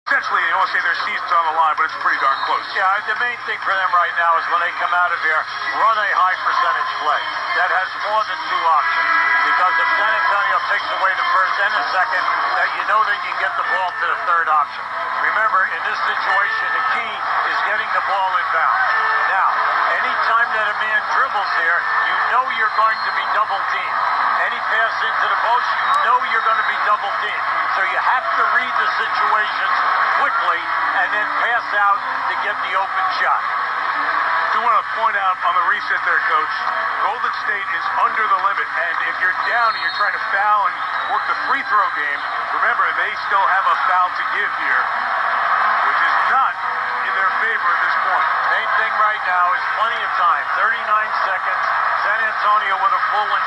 Essentially, you want to say their season's on the line, but it's pretty darn close. Yeah, the main thing for them right now is when they come out of here, run a high percentage play. That has more than two options. Because if San Antonio takes away the first and the second, that you know that you can get the ball to the third option. Remember, in this situation, the key is getting the ball inbound. Now, anytime that a man dribbles there, you know you're going to be double teamed. Any pass into the post, you know you're going to be double teamed. So you have to read the situations quickly and then pass out to get the open shot. I do want to point out on the reset there, Coach, Golden State is under the limit, and if you're down and you're trying to foul and work the free throw game, remember they still have a foul to give here, which is not in their favor at this point. Main thing right now is plenty of time, 39 seconds. San Antonio with a full and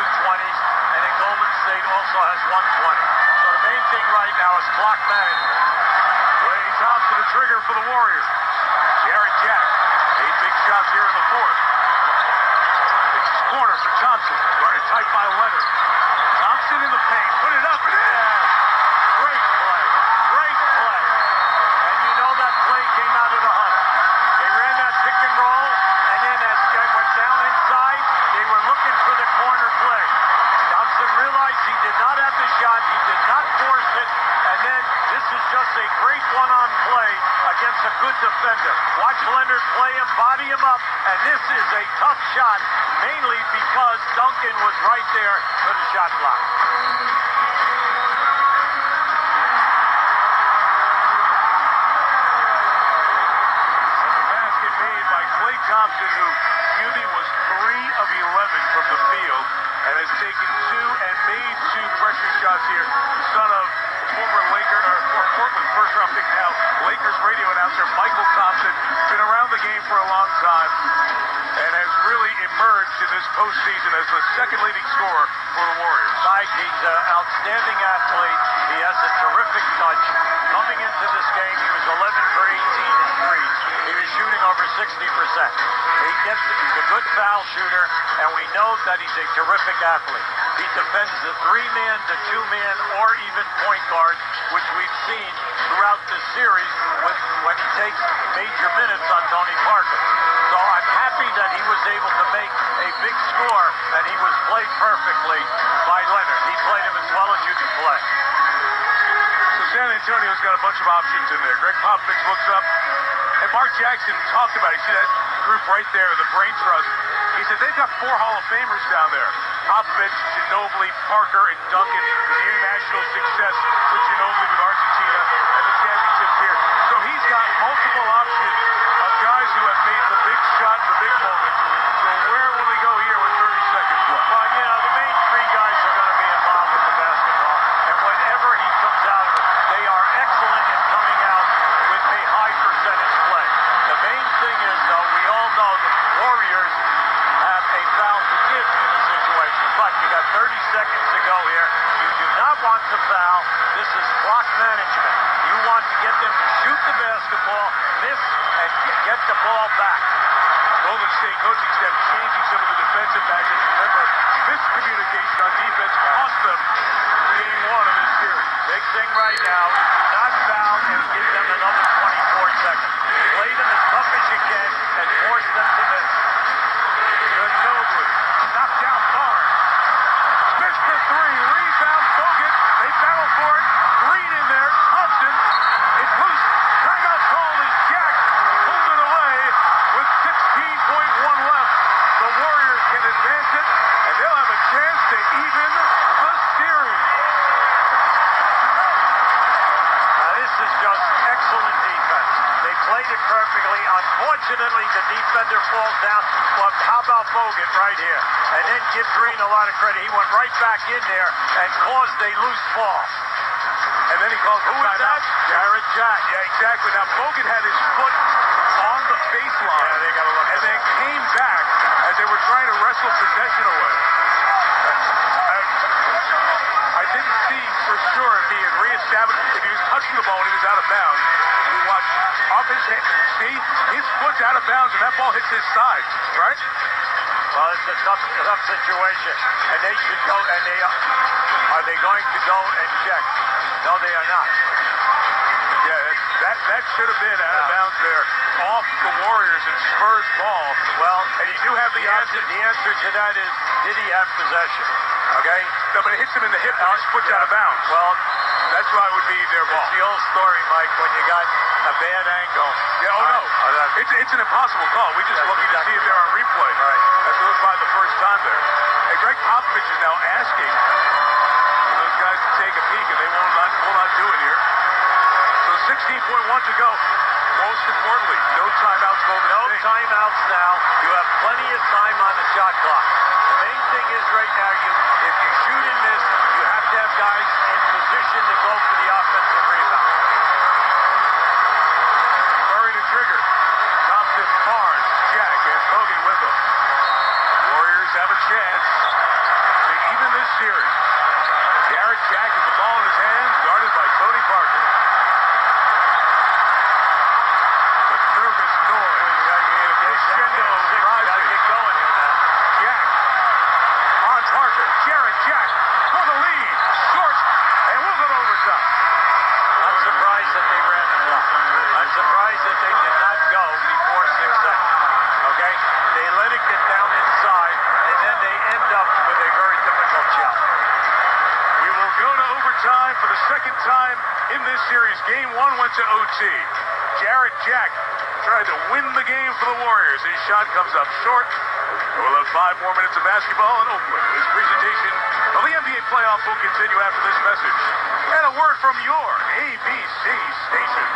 2:20s, and then Golden State also has 1:20. So the main thing right now is clock management. Klay Thompson, the trigger for the Warriors. Jarrett Jack, 8 big shots here in the fourth. It's his corner for Thompson, guarded tight by Leonard. Thompson in the paint, put it up and in. Great play, great play. And you know that play came out of the huddle. They ran that pick and roll, and then as they went down inside, they were looking for the corner play. Thompson realized he did not have the shot, he did not force it, and then this is just a great one-on play against a good defender. Watch Leonard play him, body him up, and this is a tough shot, mainly because Duncan was right there for the shot block. Basket made by Klay Thompson, who was 3 of 11 from the field and has taken 2 and made 2 pressure shots here. The son of former Portland first-round pick now, Lakers radio announcer Michael Thompson, been around the game for a long time and has really emerged in this postseason as the second leading scorer for the Warriors. Mike, he's an outstanding athlete. He has a terrific touch. Coming into this game, he was 11 for 18 in threes. He was shooting over 60%. He's a good foul shooter, and we know that he's a terrific athlete. He defends the 3-man, the 2-man, or even point guard, which we've seen throughout this series when he takes major minutes on Tony Parker. So I'm happy that he was able to make a big score, and he was played perfectly by Leonard. He played him as well as you can play. So San Antonio's got a bunch of options in there. Greg Popovich looks up, and Mark Jackson talked about it. You see that group right there, the brain trust. He said they've got 4 Hall of Famers down there. Popovich, Ginobili, Parker, and Duncan with the international success with Ginobili with Argentina and the championships here. So he's got multiple options of guys who have made the big shot in the big moment. So where will he go here with 30 seconds left? Well, you know, the main 3 guys are going to be involved with the basketball, and whenever he comes out of it, they are excellent in coming out with a high percentage play. The main thing is, though, we all know the Warriors have a foul to give in the situation, but you got 30 seconds to go here. You do not want to foul. This is clock management. You want to get them to shoot the basketball, miss, and get the ball back. Golden State coaching staff changing some of the defensive matches. Remember, miscommunication on defense cost them game 1 of this series. Big thing right now is do not foul and give them another 24 seconds. Play them as tough as you can and force them to miss. Ginobili, knocked down Barnes. Smith for 3, rebound, Bogut. They battle for it. Green in there, Thompson. It's loose. Timeout called as Jack pulled it away with 16.1 left. The Warriors can advance it, and they'll have a chance to even the series. Now this is just excellent defense. They played it perfectly. Unfortunately, the defender falls down. But how about Bogut right here? And then give Green a lot of credit. He went right back in there and caused a loose ball. And then he calls Who was that? Jarrett Jack. Yeah, exactly. Now, Bogut had his foot on the baseline. Yeah, they got to look and then came back as they were trying to wrestle possession away. I didn't see for sure if he had reestablished, if he was touching the ball when he was out of bounds. We watched off his head. See, his foot's out of bounds and that ball hits his side, right? Well, it's a tough situation. And they should go, and are they going to go and check? No, they are not. Yeah, That should have been out of bounds there, off the Warriors and Spurs ball. Well, And you do have the option. The answer to that is, did he have possession? Okay? No, but it hits him in the hip and his foot's out of bounds. Well, that's why it would be their ball. It's the old story, Mike, when you got a bad angle. Yeah, oh no. It's an impossible call. We just looking to see it there on replay. Right. As we look by the first time there. Hey, Greg Popovich is now asking those guys to take a peek, and they will not do it here. So 16.1 to go. Most importantly, no timeouts called. No timeouts now. You have plenty of time on the shot clock. The main thing is right now, if you shoot and miss, you have to have guys in position to go for the offensive rebound. Murray to trigger. Thompson, Barnes, Jack, and Bogan with them. Warriors have a chance to even this series. Jarrett Jack has the ball in his hands, guarded by Tony Parker. The nervous noise. Crescendo rising. Get going here now. Jack on Parker. Jarrett Jack for the lead. Short, and we'll go to overtime. I'm surprised that they ran the clock. I'm surprised that they did not go before 6 seconds. Okay? They let it get down inside, and then they end up with a very difficult shot. We will go to overtime for the second time in this series. Game 1 went to OT. Jarrett Jack tried to win the game for the Warriors. His shot comes up short. We'll have 5 more minutes of basketball in Oakland. This presentation of the NBA playoff will continue after this message. And a word from your ABC station.